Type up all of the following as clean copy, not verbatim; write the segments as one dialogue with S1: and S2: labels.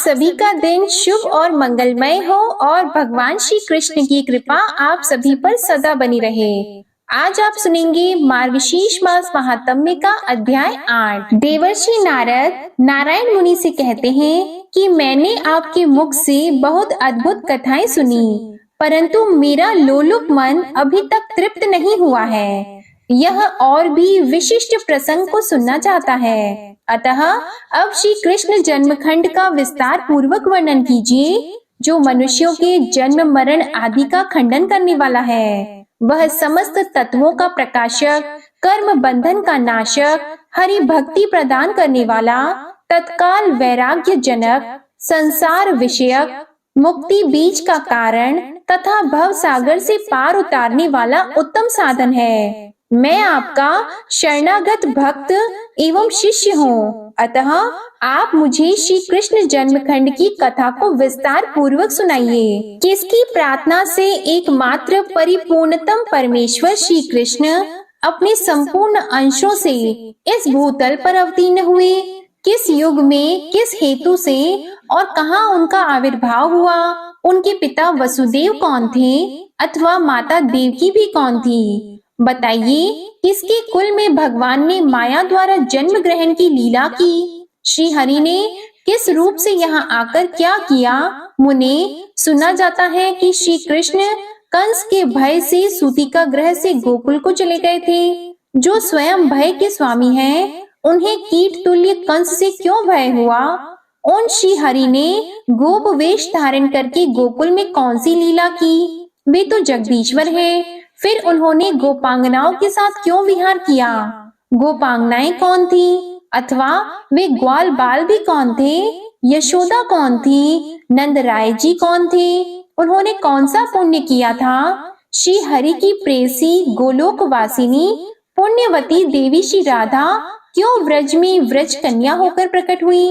S1: सभी का दिन शुभ और मंगलमय हो और भगवान श्री कृष्ण की कृपा आप सभी पर सदा बनी रहे। आज आप सुनेंगे मार्गशीर्ष मास महात्म्य का अध्याय 8। देवर्षि नारद नारायण मुनि से कहते हैं कि मैंने आपके मुख से बहुत अद्भुत कथाएं सुनी, परंतु मेरा लोलुप मन अभी तक तृप्त नहीं हुआ है। यह और भी विशिष्ट प्रसंग को सुनना चाहता है। अतः अब श्री कृष्ण जन्मखंड का विस्तार पूर्वक वर्णन कीजिए, जो मनुष्यों के जन्म मरण आदि का खंडन करने वाला है। वह समस्त तत्वों का प्रकाशक, कर्म बंधन का नाशक, हरि भक्ति प्रदान करने वाला, तत्काल वैराग्य जनक, संसार विषयक, मुक्ति बीज का कारण तथा भव सागर से पार उतारने वाला उत्तम साधन है। मैं आपका शरणागत भक्त एवं शिष्य हूँ, अतः आप मुझे श्री कृष्ण जन्मखंड की कथा को विस्तार पूर्वक सुनाइए। किसकी प्रार्थना से एकमात्र परिपूर्णतम परमेश्वर श्री कृष्ण अपने संपूर्ण अंशों से इस भूतल पर अवतीर्ण हुए, किस युग में, किस हेतु से और कहाँ उनका आविर्भाव हुआ, उनके पिता वसुदेव कौन थे अथवा माता देवकी भी कौन थी, बताइए। किसके कुल में भगवान ने माया द्वारा जन्म ग्रहण की लीला की, श्री हरि ने किस रूप से यहाँ आकर क्या किया। मुने, सुना जाता है कि श्री कृष्ण कंस के भय से सूतिका ग्रह से गोकुल को चले गए थे। जो स्वयं भय के स्वामी हैं, उन्हें कीट तुल्य कंस से क्यों भय हुआ। उन श्री हरि ने गोप वेश धारण करके गोकुल में कौन सी लीला की, वे तो जगदीश्वर है। फिर उन्होंने गोपांगनाओं के साथ क्यों विहार किया, गोपांगनाएं कौन थी अथवा वे ग्वाल बाल भी कौन थे, यशोदा कौन थी, नंद राय जी कौन थे, उन्होंने कौन सा पुण्य किया था। श्री हरि की प्रेसी गोलोक वासिनी पुण्यवती देवी श्री राधा क्यों व्रज में व्रज कन्या होकर प्रकट हुई।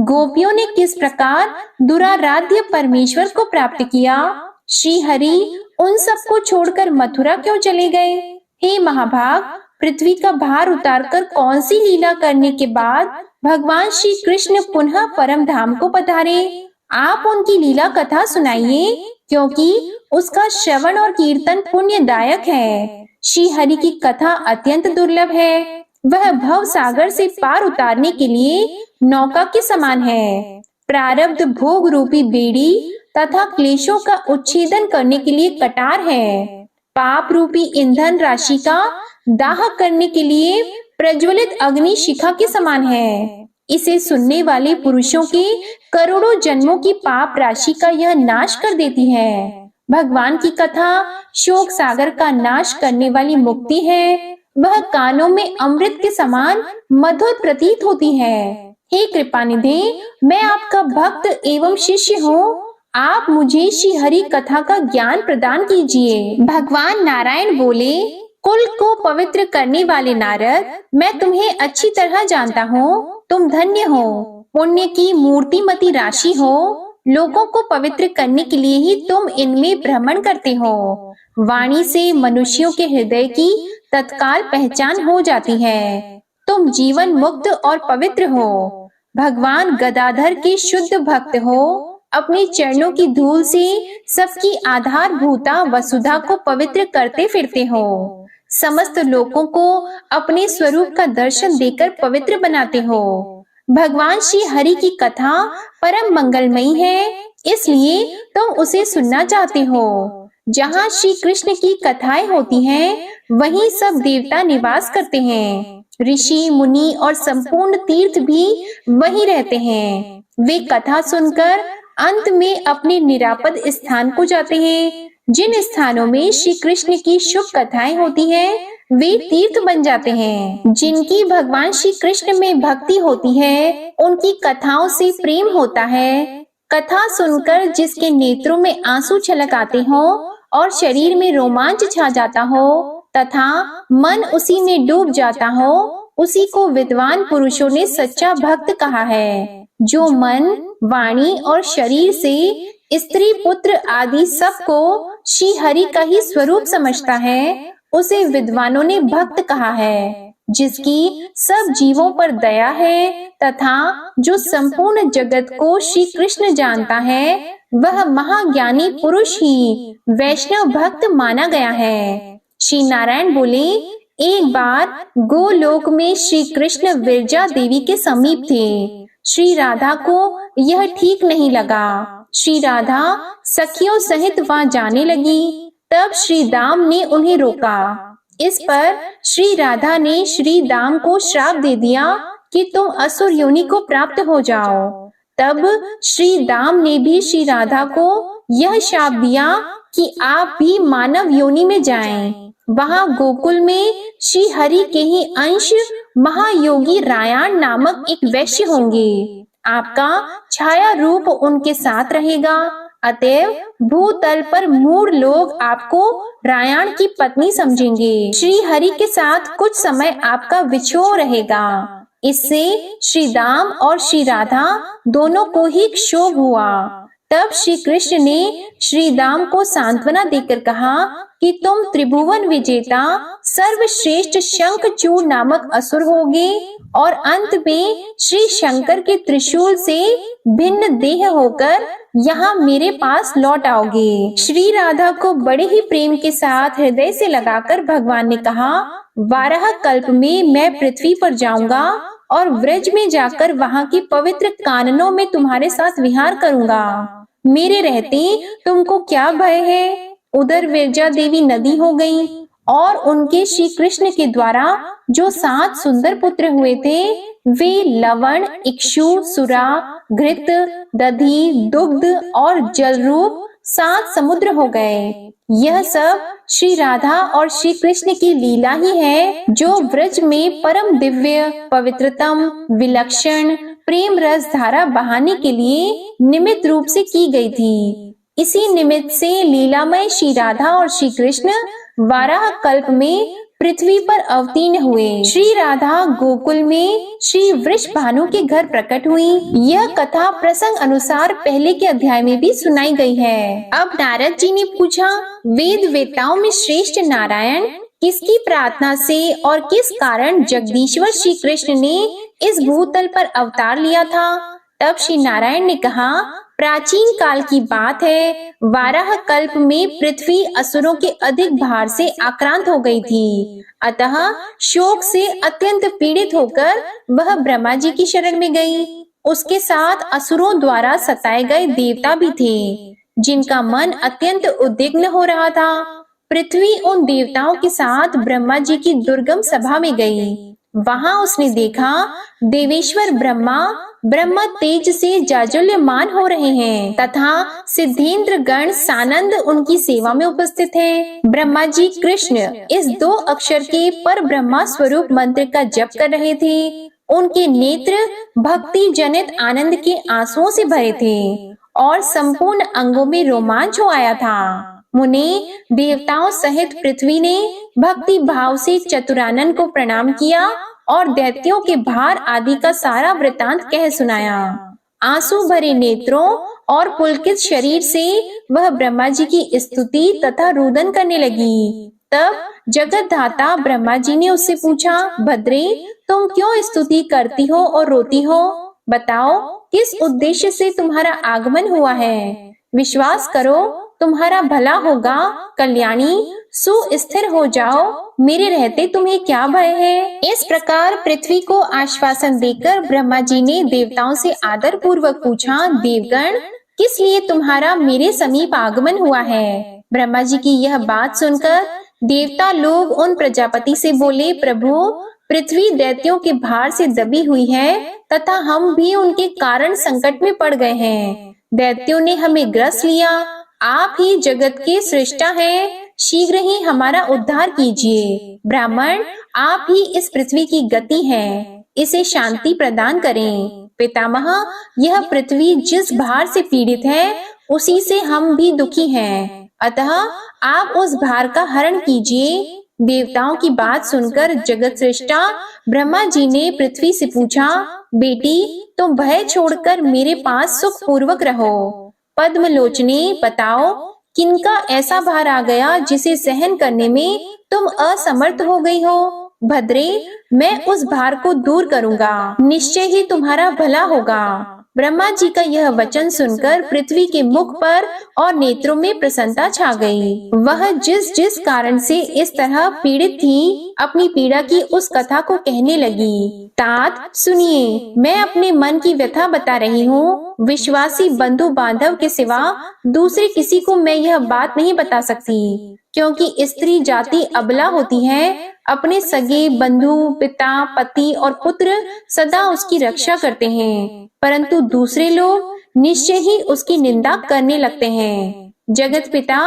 S1: गोपियों ने किस प्रकार दुराराध्य परमेश्वर को प्राप्त किया। श्री हरि उन सबको छोड़कर मथुरा क्यों चले गए। हे महाभाग, पृथ्वी का भार उतारकर कौन सी लीला करने के बाद भगवान श्री कृष्ण पुनः परम धाम को पधारे। आप उनकी लीला कथा सुनाइए, क्योंकि उसका श्रवण और कीर्तन पुण्यदायक है। श्री हरि की कथा अत्यंत दुर्लभ है। वह भव सागर से पार उतारने के लिए नौका के समान है। प्रारब्ध भोग रूपी बेड़ी तथा क्लेशों का उच्छेदन करने के लिए कटार है। पाप रूपी ईंधन राशि का दाह करने के लिए प्रज्वलित अग्नि शिखा के समान है। इसे सुनने वाले पुरुषों के करोड़ों जन्मों की पाप राशि का यह नाश कर देती है। भगवान की कथा शोक सागर का नाश करने वाली मुक्ति है। वह कानों में अमृत के समान मधुर प्रतीत होती है। हे कृपानिधि, मैं आपका भक्त एवं शिष्य हूँ, आप मुझे श्री हरि कथा का ज्ञान प्रदान कीजिए। भगवान नारायण बोले, कुल को पवित्र करने वाले नारद, मैं तुम्हें अच्छी तरह जानता हूँ। तुम धन्य हो, पुण्य की मूर्तिमती राशि हो। लोगों को पवित्र करने के लिए ही तुम इनमें भ्रमण करते हो। वाणी से मनुष्यों के हृदय की तत्काल पहचान हो जाती है। तुम जीवन मुक्त और पवित्र हो। भगवान गदाधर के शुद्ध भक्त हो। अपने चरणों की धूल से सबकी आधारभूता वसुधा को पवित्र करते फिरते हो। समस्त लोगों को अपने स्वरूप का दर्शन देकर पवित्र बनाते हो। भगवान श्री हरि की कथा परम मंगलमयी है, इसलिए तुम उसे सुनना चाहते हो। जहाँ श्री कृष्ण की कथाएं होती हैं, वहीं सब देवता निवास करते हैं। ऋषि मुनि और संपूर्ण तीर्थ भी वहीं रहते हैं। वे कथा सुनकर अंत में अपने निरापद स्थान को जाते हैं। जिन स्थानों में श्री कृष्ण की शुभ कथाएं होती हैं, वे तीर्थ बन जाते हैं। जिनकी भगवान श्री कृष्ण में भक्ति होती है, उनकी कथाओं से प्रेम होता है। कथा सुनकर जिसके नेत्रों में आंसू छलक आते हो और शरीर में रोमांच छा जाता हो तथा मन उसी में डूब जाता हो, उसी को विद्वान पुरुषों ने सच्चा भक्त कहा है। जो मन, वाणी और शरीर से स्त्री पुत्र आदि सबको श्री हरि का ही स्वरूप समझता है, उसे विद्वानों ने भक्त कहा है। जिसकी सब जीवों पर दया है तथा जो संपूर्ण जगत को श्री कृष्ण जानता है, वह महाज्ञानी पुरुष ही वैष्णव भक्त माना गया है। श्री नारायण बोले, एक बार गोलोक में श्री कृष्ण विरजा देवी के समीप थे। श्री राधा को यह ठीक नहीं लगा। श्री राधा सखियों सहित वहां जाने लगी। तब श्री दाम ने उन्हें रोका। इस पर श्री राधा ने श्री दाम को श्राप दे दिया कि तुम असुर योनि को प्राप्त हो जाओ। तब श्री दाम ने भी श्री राधा को यह शाप दिया कि आप भी मानव योनि में जाएं। वहां गोकुल में श्री हरि के ही अंश महायोगी रायण नामक एक वैश्य होंगे। आपका छाया रूप उनके साथ रहेगा। अतएव भूतल पर मूढ़ लोग आपको रायण की पत्नी समझेंगे। श्री हरि के साथ कुछ समय आपका विछोह रहेगा। इससे श्री दाम और श्री राधा दोनों को ही क्षोभ हुआ। तब श्री कृष्ण ने श्री दाम को सांत्वना देकर कहा कि तुम त्रिभुवन विजेता सर्वश्रेष्ठ शंखचूड़ नामक असुर होगे और अंत में श्री शंकर के त्रिशूल से भिन्न देह होकर यहाँ मेरे पास लौट आओगे। श्री राधा को बड़े ही प्रेम के साथ हृदय से लगाकर भगवान ने कहा, वाराह कल्प में मैं पृथ्वी पर जाऊंगा और व्रज में जाकर वहाँ की पवित्र काननों में तुम्हारे साथ विहार करूंगा। मेरे रहते तुमको क्या भय है। उधर विरजा देवी नदी हो गई और उनके श्री कृष्ण के द्वारा जो 7 सुंदर पुत्र हुए थे, वे लवण, इक्षु, सुरा, घृत, दधि, दुग्ध और जल रूप 7 समुद्र हो गए। यह सब श्री राधा और श्री कृष्ण की लीला ही है, जो व्रज में परम दिव्य, पवित्रतम, विलक्षण प्रेम रस धारा बहाने के लिए निमित्त रूप से की गई थी। इसी निमित्त से लीलामय श्री राधा और श्री कृष्ण वाराह कल्प में पृथ्वी पर अवतीर्ण हुए। श्री राधा गोकुल में श्री वृषभानु के घर प्रकट हुई। यह कथा प्रसंग अनुसार पहले के अध्याय में भी सुनाई गई है। अब नारद जी ने पूछा, वेद वेताओं में श्रेष्ठ नारायण किसकी प्रार्थना से और किस कारण जगदीश्वर श्री कृष्ण ने इस भूतल पर अवतार लिया था? तब श्री नारायण ने कहा, प्राचीन काल की बात है। वाराह कल्प में पृथ्वी असुरों के अधिक भार से आक्रांत हो गई थी। अतः शोक से अत्यंत पीड़ित होकर वह ब्रह्मा जी की शरण में गई। उसके साथ असुरों द्वारा सताए गए देवता भी थे, जिनका मन अत्यंत उद्विग्न हो रहा था। पृथ्वी उन देवताओं के साथ ब्रह्मा जी की दुर्गम सभा में गई। वहां उसने देखा देवेश्वर ब्रह्मा ब्रह्म तेज से जाज्वल्यमान हो रहे हैं तथा सिद्धेंद्र गण सानंद उनकी सेवा में उपस्थित हैं। ब्रह्मा जी कृष्ण इस 2 अक्षर के पर ब्रह्मा स्वरूप मंत्र का जप कर रहे थे। उनके नेत्र भक्ति जनित आनंद के आंसुओं से भरे थे और संपूर्ण अंगों में रोमांच हो आया था। मुनि देवताओं सहित पृथ्वी ने भक्ति भाव से चतुरानन को प्रणाम किया और दैत्यों के भार आदि का सारा वृतांत कह सुनाया। आंसू भरे नेत्रों और पुलकित शरीर से वह ब्रह्मा जी की स्तुति तथा रुदन करने लगी। तब जगत धाता ब्रह्मा जी ने उससे पूछा, भद्रे तुम क्यों स्तुति करती हो और रोती हो? बताओ किस उद्देश्य से तुम्हारा आगमन हुआ है? विश्वास करो तुम्हारा भला होगा। कल्याणी सुस्थिर हो जाओ, मेरे रहते तुम्हें क्या भय है? इस प्रकार पृथ्वी को आश्वासन देकर ब्रह्मा जी ने देवताओं से आदर पूर्वक पूछा, देवगण किस लिए तुम्हारा मेरे समीप आगमन हुआ है? ब्रह्मा जी की यह बात सुनकर देवता लोग उन प्रजापति से बोले, प्रभु पृथ्वी दैत्यों के भार से दबी हुई है तथा हम भी उनके कारण संकट में पड़ गए हैं। दैत्यों ने हमें ग्रस लिया। आप ही जगत के सृष्टा हैं, शीघ्र ही हमारा उद्धार कीजिए। ब्राह्मण आप ही इस पृथ्वी की गति हैं, इसे शांति प्रदान करें। पितामह यह पृथ्वी जिस भार से पीड़ित है उसी से हम भी दुखी हैं, अतः आप उस भार का हरण कीजिए। देवताओं की बात सुनकर जगत सृष्टा ब्रह्मा जी ने पृथ्वी से पूछा, बेटी तुम भय छोड़कर मेरे पास सुख पूर्वक रहो। पद्मलोचने बताओ किनका ऐसा भार आ गया जिसे सहन करने में तुम असमर्थ हो गई हो? भद्रे, मैं उस भार को दूर करूंगा, निश्चय ही तुम्हारा भला होगा। ब्रह्मा जी का यह वचन सुनकर पृथ्वी के मुख पर और नेत्रों में प्रसन्नता छा गई। वह जिस जिस कारण से इस तरह पीड़ित थी, अपनी पीड़ा की उस कथा को कहने लगी। तात सुनिए, मैं अपने मन की व्यथा बता रही हूँ। विश्वासी बंधु बांधव के सिवा दूसरे किसी को मैं यह बात नहीं बता सकती, क्योंकि स्त्री जाति अबला होती है। अपने सगे बंधु, पिता, पति और पुत्र सदा उसकी रक्षा करते हैं, परंतु दूसरे लोग निश्चय ही उसकी निंदा करने लगते हैं। जगत पिता,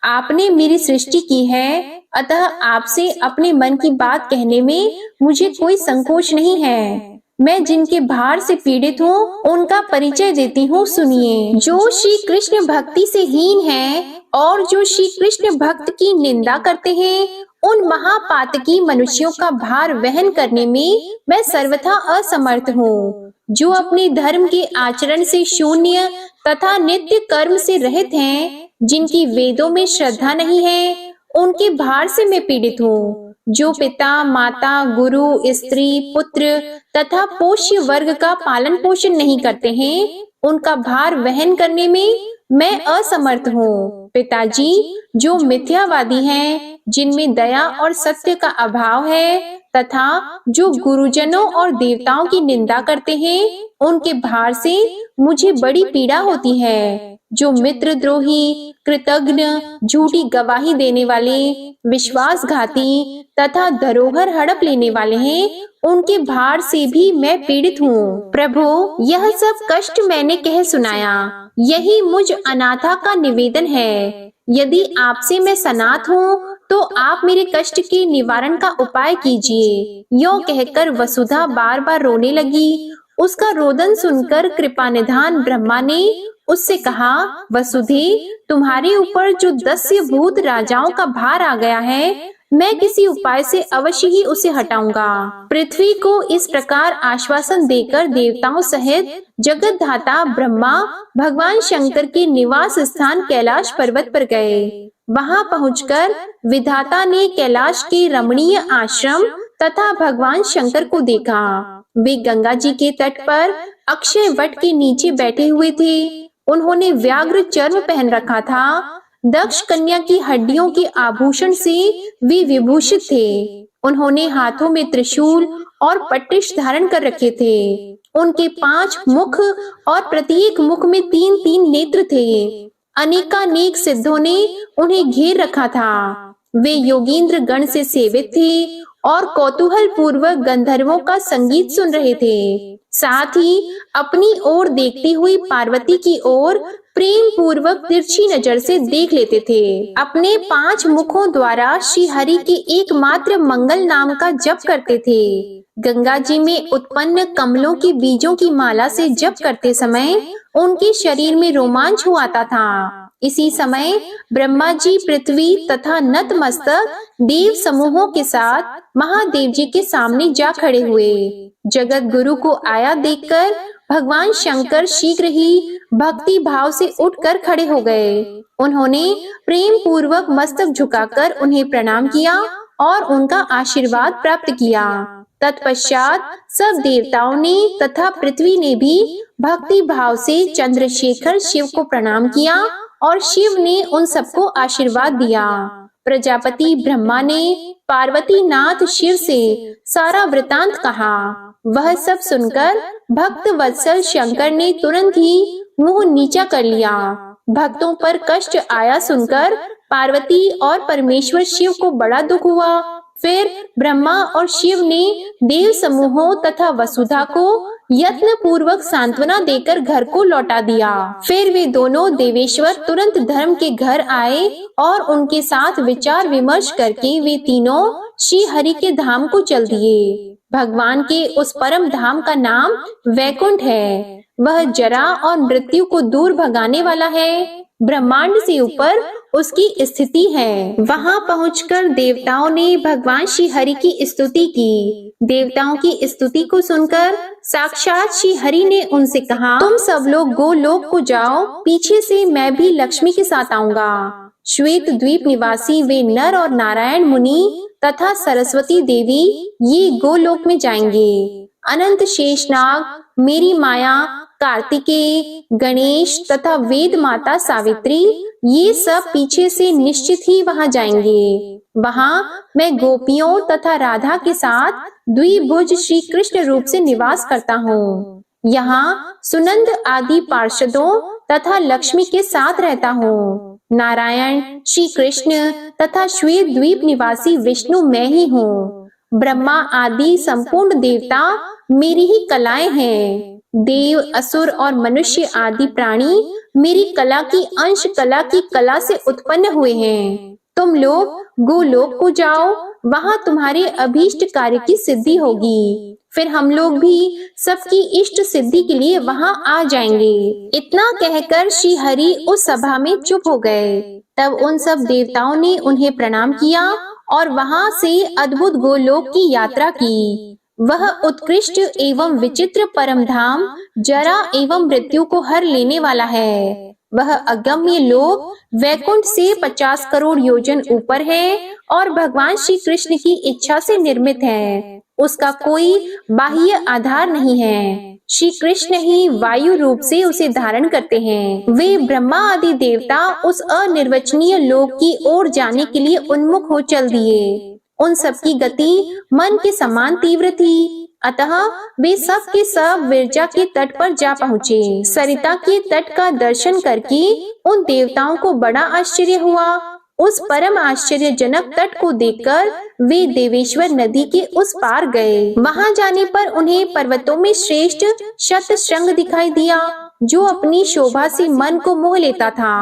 S1: आपने मेरी सृष्टि की है, अतः आपसे अपने मन की बात कहने में मुझे कोई संकोच नहीं है। मैं जिनके भार से पीड़ित हूँ उनका परिचय देती हूँ, सुनिए। जो श्री कृष्ण भक्ति से हीन है और जो श्री कृष्ण भक्त की निंदा करते हैं, उन महापातकी मनुष्यों का भार वहन करने में मैं सर्वथा असमर्थ हूँ। जो अपने धर्म के आचरण से शून्य तथा नित्य कर्म से रहित हैं, जिनकी वेदों में श्रद्धा नहीं है, उनके भार से मैं पीड़ित हूँ। जो पिता, माता, गुरु, स्त्री, पुत्र तथा पोष्य वर्ग का पालन पोषण नहीं करते हैं, उनका भार वहन करने में मैं असमर्थ हूँ। पिताजी, जो मिथ्यावादी हैं, जिनमें दया और सत्य का अभाव है, तथा जो गुरुजनों और देवताओं की निंदा करते हैं, उनके भार से मुझे बड़ी पीड़ा होती है। जो मित्रद्रोही, कृतघ्न, झूठी गवाही देने वाले, विश्वासघाती तथा धरोहर हड़प लेने वाले हैं, उनके भार से भी मैं पीड़ित हूँ। प्रभु, यह सब कष्ट मैंने कह सुनाया, यही मुझ अनाथा का निवेदन है। यदि आपसे मैं सनाथ हूँ तो आप मेरे कष्ट के निवारण का उपाय कीजिए। यों कहकर वसुधा बार बार रोने लगी। उसका रोदन सुनकर कृपानिधान ब्रह्मा ने उससे कहा, वसुधे, तुम्हारे ऊपर जो दस्य भूत राजाओं का भार आ गया है, मैं किसी उपाय से अवश्य ही उसे हटाऊंगा। पृथ्वी को इस प्रकार आश्वासन देकर देवताओं सहित जगत धाता ब्रह्मा भगवान शंकर के निवास स्थान कैलाश पर्वत पर गए। वहां पहुंचकर विधाता ने कैलाश के रमणीय आश्रम तथा भगवान शंकर को देखा। वे गंगा जी के तट पर अक्षय वट के नीचे बैठे हुए थे। उन्होंने व्याघ्र चर्म पहन रखा था। दक्ष कन्या की हड्डियों के आभूषण से वे विभूषित थे। उन्होंने हाथों में त्रिशूल और पट्टिश धारण कर रखे थे। उनके 5 मुख और प्रत्येक मुख में 3-3 नेत्र थे। अनेकानेक सिद्धों ने उन्हें घेर रखा था। वे योगींद्र गण से सेवित थे और कौतूहल पूर्वक गंधर्वों का संगीत सुन रहे थे। साथ ही अपनी ओर देखती हुई पार्वती की ओर प्रेम पूर्वक तिरछी नजर से देख लेते थे। अपने 5 मुखों द्वारा श्री हरि के एकमात्र मंगल नाम का जप करते थे। गंगा जी में उत्पन्न कमलों के बीजों की माला से जप करते समय उनके शरीर में रोमांच हो आता था। इसी समय ब्रह्मा जी पृथ्वी तथा नतमस्तक देव समूहों के साथ महादेव जी के सामने जा खड़े हुए। जगत गुरु को आया देखकर भगवान शंकर शीघ्र ही भक्ति भाव से उठकर खड़े हो गए। उन्होंने प्रेम पूर्वक मस्तक झुकाकर उन्हें प्रणाम किया और उनका आशीर्वाद प्राप्त किया। तत्पश्चात सब देवताओं ने तथा पृथ्वी ने भी भक्ति भाव से चंद्रशेखर शिव को प्रणाम किया और शिव ने उन सबको आशीर्वाद दिया। प्रजापति ब्रह्मा ने पार्वती नाथ शिव से सारा वृतांत कहा। वह सब सुनकर भक्त वत्सल शंकर ने तुरंत ही मुंह नीचा कर लिया। भक्तों पर कष्ट आया सुनकर पार्वती और परमेश्वर शिव को बड़ा दुख हुआ। फिर ब्रह्मा और शिव ने देव समूहों तथा वसुधा को यत्न पूर्वक सांत्वना देकर घर को लौटा दिया। फिर वे दोनों देवेश्वर तुरंत धर्म के घर आए और उनके साथ विचार विमर्श करके वे तीनों श्री हरि के धाम को चल दिए। भगवान के उस परम धाम का नाम वैकुंठ है। वह जरा और मृत्यु को दूर भगाने वाला है। ब्रह्मांड से ऊपर उसकी स्थिति है। वहां पहुंचकर देवताओं ने भगवान श्री हरि की स्तुति की। देवताओं की स्तुति को सुनकर साक्षात श्री हरि ने उनसे कहा, तुम सब लोग गोलोक को जाओ, पीछे से मैं भी लक्ष्मी के साथ आऊंगा। श्वेत द्वीप निवासी वे नर और नारायण मुनि तथा सरस्वती देवी ये गोलोक में जाएंगे। अनंत शेषनाग, मेरी माया, कार्तिकेय, गणेश तथा वेद माता सावित्री ये सब पीछे से निश्चित ही वहां जाएंगे। वहां मैं गोपियों तथा राधा के साथ द्विभुज श्री कृष्ण रूप से निवास करता हूँ। यहाँ सुनंद आदि पार्षदों तथा लक्ष्मी के साथ रहता हूँ। नारायण, श्री कृष्ण तथा श्वेत द्वीप निवासी विष्णु मैं ही हूँ। ब्रह्मा आदि संपूर्ण देवता मेरी ही कलाएं हैं। देव, असुर और मनुष्य आदि प्राणी मेरी कला की अंश कला से उत्पन्न हुए हैं। तुम लोग गोलोक को जाओ, वहां तुम्हारे अभीष्ट कार्य की सिद्धि होगी। फिर हम लोग भी सबकी इष्ट सिद्धि के लिए वहां आ जाएंगे। इतना कहकर श्री हरि उस सभा में चुप हो गए। तब उन सब देवताओं ने उन्हें प्रणाम किया और वहां से अद्भुत गोलोक की यात्रा की। वह उत्कृष्ट एवं विचित्र परम धाम जरा एवं मृत्यु को हर लेने वाला है। वह अगम्य लोक वैकुंठ से 50 करोड़ योजन ऊपर है और भगवान श्री कृष्ण की इच्छा से निर्मित है। उसका कोई बाह्य आधार नहीं है। श्री कृष्ण ही वायु रूप से उसे धारण करते हैं। वे ब्रह्मा आदि देवता उस अनिर्वचनीय लोक की ओर जाने के लिए उन्मुख हो चल दिए। उन सबकी गति मन के समान तीव्र थी, अतः वे सब के सब विरजा के तट पर जा पहुँचे। सरिता के तट का दर्शन करके उन देवताओं को बड़ा आश्चर्य हुआ। उस परम आश्चर्यजनक तट को देखकर वे देवेश्वर नदी के उस पार गए। वहां जाने पर उन्हें पर्वतों में श्रेष्ठ शतशृंग दिखाई दिया, जो अपनी शोभा से मन को मोह लेता था।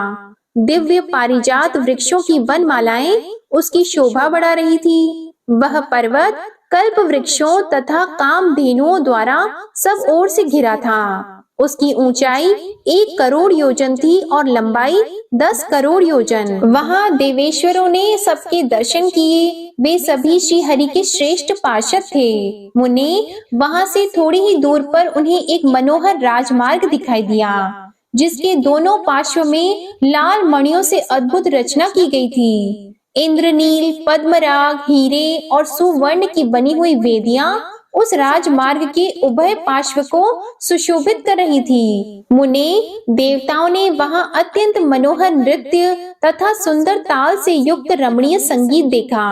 S1: दिव्य पारिजात वृक्षों की वनमालाएं उसकी शोभा बढ़ा रही थी। वह पर्वत कल्प वृक्षों तथा कामधेनुओं द्वारा सब ओर से घिरा था। उसकी ऊंचाई 1 करोड़ योजन थी और लंबाई 10 करोड़ योजन। वहां देवेश्वरों ने सबके दर्शन किए। वे सभी श्री हरि के श्रेष्ठ पार्षद थे। मुने, वहां से थोड़ी ही दूर पर उन्हें एक मनोहर राजमार्ग दिखाई दिया, जिसके दोनों पार्श्व में लाल मणियों से अद्भुत रचना की गई थी। इंद्रनील, पद्मराग, हीरे और सुवर्ण की बनी हुई वेदियां उस राजमार्ग के उभय पार्श्व को सुशोभित कर रही थी। मुने, देवताओं ने वहां अत्यंत मनोहर नृत्य तथा सुंदर ताल से युक्त रमणीय संगीत देखा,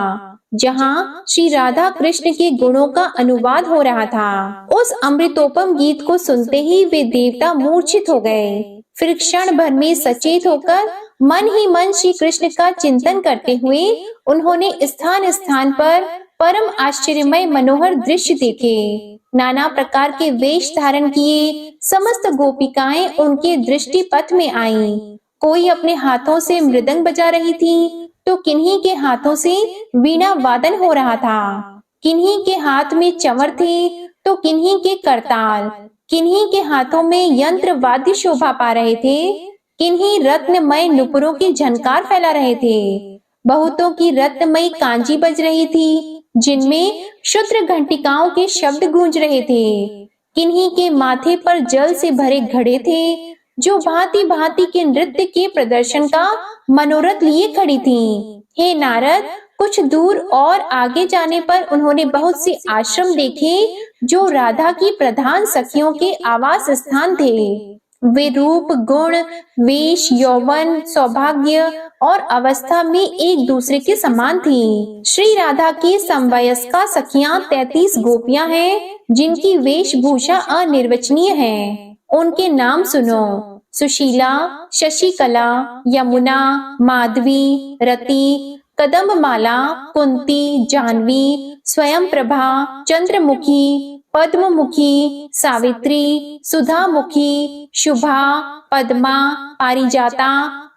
S1: जहां श्री राधा कृष्ण के गुणों का अनुवाद हो रहा था। उस अमृतोपम गीत को सुनते ही वे देवता मूर्छित हो गए। फिर क्षण भर में सचेत होकर मन ही मन श्री कृष्ण का चिंतन करते हुए उन्होंने स्थान स्थान पर परम आश्चर्यमय मनोहर दृश्य देखे। नाना प्रकार के वेश धारण किए समस्त गोपिकाएं उनके दृष्टि पथ में आईं। कोई अपने हाथों से मृदंग बजा रही थी, तो किन्हीं के हाथों से वीणा वादन हो रहा था। किन्हीं के हाथ में चंवर थे, तो किन्हीं के करताल। किन्हीं के हाथों में यंत्र वाद्य शोभा पा रहे थे, किन्हीं रत्नमय नुपुरों की झनकार फैला रहे थे। बहुतों की रत्नमयी कांजी बज रही थी, जिनमें क्षुद्र घंटिकाओं के शब्द गूंज रहे थे। किन्हीं के माथे पर जल से भरे घड़े थे, जो भांति भांति के नृत्य के प्रदर्शन का मनोरथ लिए खड़ी थीं। हे नारद, कुछ दूर और आगे जाने पर उन्होंने बहुत से आश्रम देखे, जो राधा की प्रधान सखियों के आवास स्थान थे। वे रूप, गुण, वेश, यौवन, सौभाग्य और अवस्था में एक दूसरे के समान थी। श्री राधा की समवयस्का सखियां 33 गोपियां हैं, जिनकी वेशभूषा अनिर्वचनीय है। उनके नाम सुनो: सुशीला, शशिकला, यमुना, माधवी, रति, कदम्बमाला, कुंती, जानवी, स्वयं प्रभा, चंद्रमुखी, पद्ममुखी, सावित्री, सुधामुखी, शुभा, पद्मा, पारिजाता,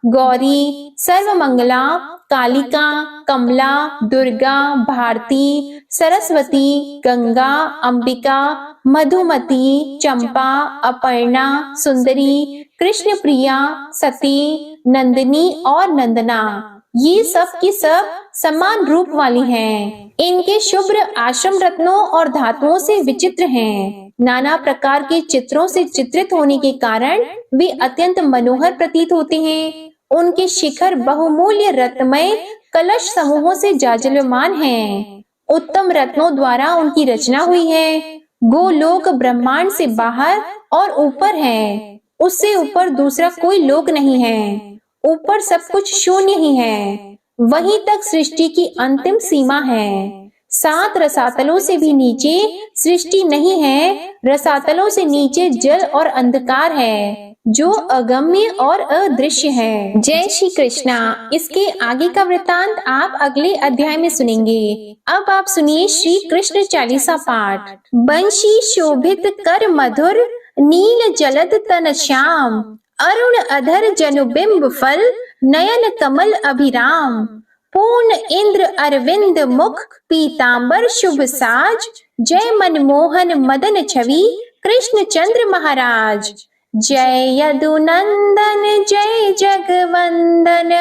S1: गौरी, सर्वमंगला, कालिका, कमला, दुर्गा, भारती, सरस्वती, गंगा, अंबिका, मधुमती, चंपा, अपर्णा, सुंदरी, कृष्ण प्रिया, सती, नंदिनी और नंदना, ये सब की सब समान रूप वाली हैं। इनके शुभ्र आश्रम रत्नों और धातुओं से विचित्र हैं। नाना प्रकार के चित्रों से चित्रित होने के कारण वे अत्यंत मनोहर प्रतीत होते हैं। उनके शिखर बहुमूल्य रत्नमय कलश समूहों से जाजल्यमान हैं। उत्तम रत्नों द्वारा उनकी रचना हुई है। गोलोक ब्रह्मांड से बाहर और ऊपर है, उससे ऊपर दूसरा कोई लोक नहीं है। ऊपर सब कुछ शून्य ही है, वहीं तक सृष्टि की अंतिम सीमा है। 7 रसातलों से भी नीचे सृष्टि नहीं है। रसातलों से नीचे जल और अंधकार है, जो अगम्य और अदृश्य है। जय श्री कृष्णा। इसके आगे का वृतांत आप अगले अध्याय में सुनेंगे। अब आप सुनिए श्री कृष्ण चालीसा पाठ। बंशी शोभित कर मधुर, नील जलद तन श्याम, अरुण अधर जनुबिंब फल, नयन कमल अभिराम। पूर्ण इंद्र अरविंद मुख, पीतांबर शुभ साज, जय मनमोहन मदन छवि, कृष्ण चंद्र महाराज। जय यदुनंदन जय जगवंदन,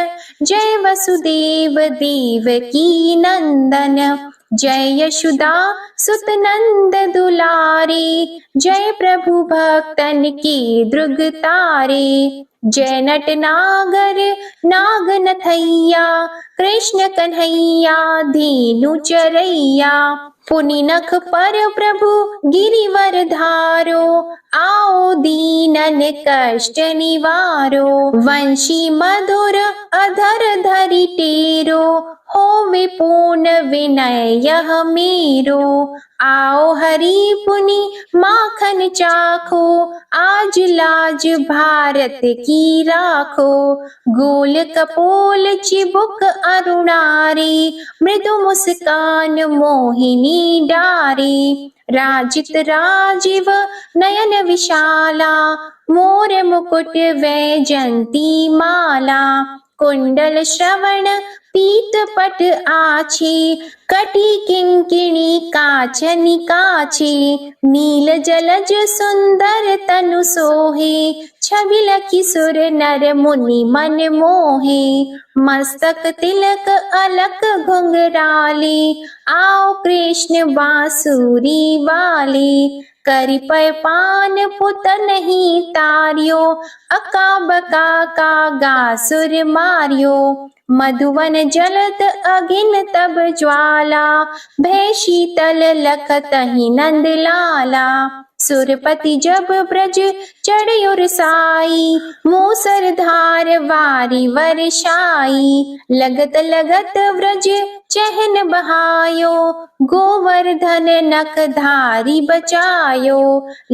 S1: जय वसुदेव देवकी नंदन, जय यशोदा सुत नंद दुलारे, जय प्रभु भक्तन के द्रुग तारे। जय नट नागर नाग नथैया, कृष्ण कन्हैया धीनु चरैया। पुनि नख पर प्रभु गिरिवर धारो, आओ दीनन कष्ट निवारो। वंशी मधुर अधर धरि टेरो, होवे पूर्ण विनय यह मेरो। आओ हरि पुनि माखन चाखो, आज लाज भारत की राखो। गोल कपोल चिबुक अरुणारी, मृदु मुस्कान मोहिनी डारी। राजित राजीव नयन विशाला, मोर मुकुट वैजंती माला। कुंडल श्रवण पीत पट आछी, कटी किंकिणी काचनि काछी। नील जलज सुंदर तनु सोहे, छबि लखी सुर नर मुनि मन मोहे। मस्तक तिलक अलक घुंघराले, आओ कृष्ण बांसुरी वाले। करि पय पान पुत नहीं तारियो, अका बका का गासुर मारियो। मधुवन जलत अगिन तब ज्वाला, भय शीतल लखतहि नंद लाला। सुरपति जब ब्रज चढ़्योर साई, मूसर धार वारी वर्षाई। लगत लगत व्रज चहन बहायो, गोवर्धन नख धारी बचायो।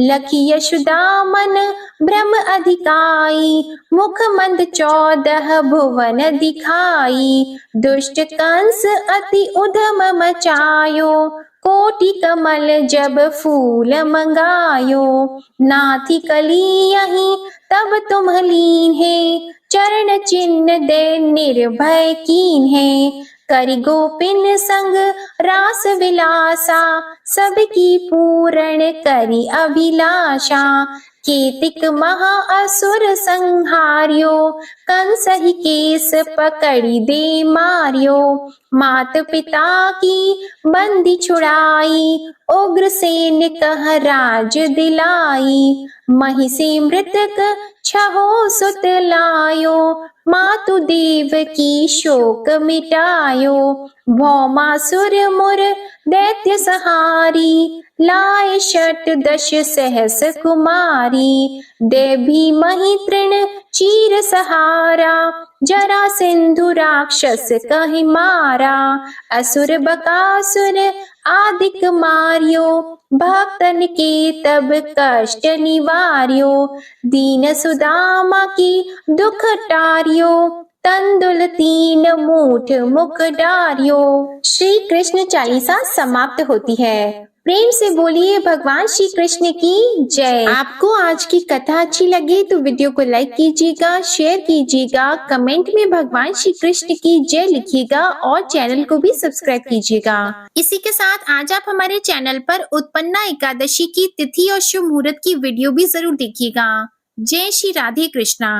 S1: लखी यशोदा मन भ्रम अधिकाई, मुख मंद 14 भुवन दिखाई। दुष्ट कंस अति उधम मचायो, कोटि कमल जब फूल मंगायो। नाथी कली यहीं तब तुम लीन है, चरण चिन्ह दे निर्भय कीन है। करि गोपिन संग रास विलासा, सबकी पूर्ण करि अभिलाषा। केतिक महा असुर संहार्यो, कंस ही केस पकड़ी दे मारियो। मात पिता की बंदी छुड़ाई, उग्रसेन कह राज दिलाई। महिषी मृतक छहो सुत लायो, मातु देव की शोक मिटायो। भौमासुर मुर दैत्य सहारी, लाए 18 सहस कुमारी। देवी मही तृण चीर सहारा, जरा सिंधु राक्षस कहि मारा। असुर बकासुर आदिक मारियो, भक्तन के तब कष्ट निवार्यो। दीन सुदामा की दुख टारियो, तंदुल 3 मूठ मुख डारियो। श्री कृष्ण चालीसा समाप्त होती है। प्रेम से बोलिए भगवान श्री कृष्ण की जय। आपको आज की कथा अच्छी लगी तो वीडियो को लाइक कीजिएगा, शेयर कीजिएगा, कमेंट में भगवान श्री कृष्ण की जय लिखिएगा और चैनल को भी सब्सक्राइब कीजिएगा। इसी के साथ आज आप हमारे चैनल पर उत्पन्ना एकादशी की तिथि और शुभ मुहूर्त की वीडियो भी जरूर देखिएगा। जय श्री राधे कृष्णा।